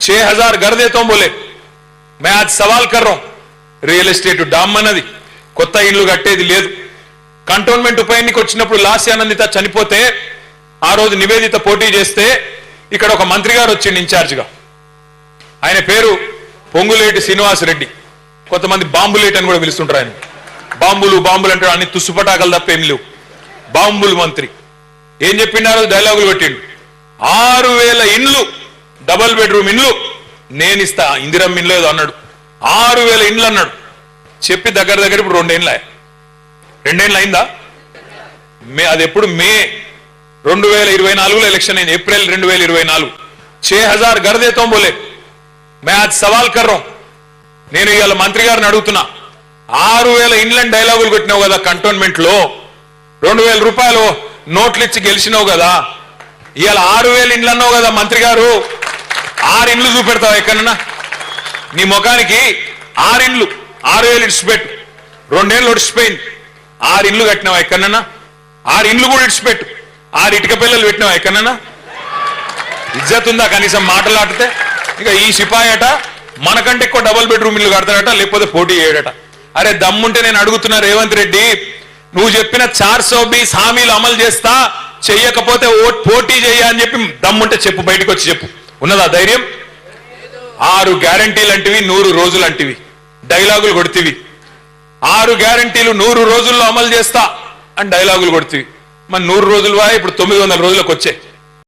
6,000 घर देता हूं बोले। मैं आज सवाल कर रहा हूं, రియల్ ఎస్టేట్ డామ్ అన్నది కొత్త ఇల్లు కట్టేది లేదు. కంటోన్మెంట్ ఉప ఎన్నిక వచ్చినప్పుడు లాస్య ఆనందిత చనిపోతే ఆ రోజు నివేదిత పోటీ చేస్తే ఇక్కడ ఒక మంత్రి గారు వచ్చిండు ఇన్ఛార్జిగా. ఆయన పేరు పొంగులేటి శ్రీనివాస్ రెడ్డి. కొంతమంది బాంబులేట్ అని కూడా పిలుస్తుంటారు. ఆయన బాంబులు అంటే అన్ని తుస్సుపటాకలు తప్ప ఏం లేవు. బాంబులు మంత్రి ఏం చెప్పిండారో డైలాగులు పెట్టిండు. 6,000 ఇండ్లు డబల్ బెడ్రూమ్ ఇండ్లు నేను ఇస్తా, ఇందిరమ్మ ఇండ్లు ఏదో అన్నాడు. 6,000 ఇండ్లు అన్నాడు. చెప్పి దగ్గర ఇప్పుడు 2 ఏళ్ళు అయిందా? అది ఎప్పుడు మే 2024లో ఎలక్షన్ అయింది. ఏప్రిల్ 2024. 6,000 घर देता हूं बोले। मैं आज सवाल कर रहा हूं, నేను ఇవాళ మంత్రి గారిని అడుగుతున్నా, 6,000 ఇండ్లని డైలాగులు కొట్టినావు కదా కంటోన్మెంట్ లో, 2,000 రూపాయలు నోట్లు ఇచ్చి గెలిచినావు కదా, ఇవాళ 6,000 ఇండ్లు అన్నావు కదా మంత్రి గారు, 6 ఇండ్లు చూపెడతావు ఎక్కడన్నా? నీ ముఖానికి 6 ఇండ్లు, 6,000 ఇడిచిపెట్టు, 2 ఏళ్ళు ఒడిచిపోయింది. 6 ఇండ్లు కట్టినావా ఎక్కడన్నా? 6 ఇండ్లు కూడా ఇడిచిపెట్టు, 6 ఇటుక పిల్లలు పెట్టినావా ఎక్కడన్నా? ఇజ్జత్ ఉందా కనీసం మాటలాడితే? ఇక ఈ సిపాయట మనకంటే ఎక్కువ డబుల్ బెడ్రూమ్ ఇల్లు కడతాడట, లేకపోతే పోటీ చేయడట. అరే దమ్ముంటే నేను అడుగుతున్నా రేవంత్ రెడ్డి, నువ్వు చెప్పిన 420 హామీలు అమలు చేస్తా, చెయ్యకపోతే పోటీ చేయ అని చెప్పి దమ్ముంటే చెప్పు, బయటకు వచ్చి చెప్పు. ఉన్నదా ధైర్యం? 6 గ్యారంటీలు అంటివి, 100 రోజులు అంటివి, డైలాగులు కొడుతీవి. 6 గ్యారంటీలు 100 రోజుల్లో అమలు చేస్తా అని డైలాగులు కొడుతీవి. మరి 100 రోజులు ఇప్పుడు 900 రోజులకు వచ్చాయి.